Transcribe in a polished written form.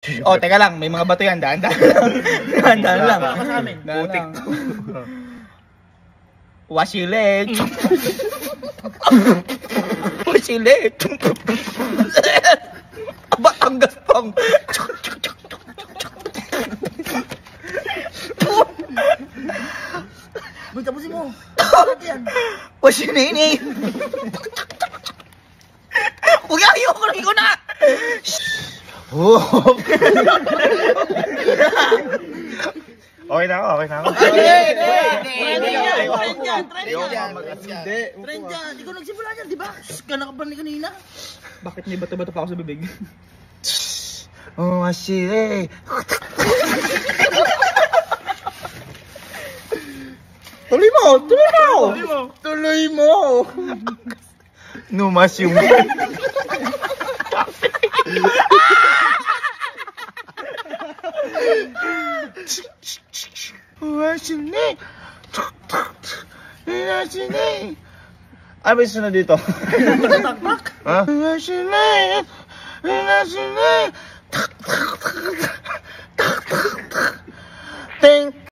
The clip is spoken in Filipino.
Oh, teka lang, may mga bato yan, daan-daan lang. Putik. Wash your leg. Wash your leg. Aba, ang gaspang. Boy, tapusin mo. Wash your nene. Kuya, ayoko na, ikaw na. Okay na ako. Trend yan. Ikaw nagsimula yan, di ba? Kala ka ba ni kanina? Bakit may bato-bato pa ako sa bibig? Oh, masire. Tuloy mo. Numas yung... Ano ba yung sunod dito? Ha?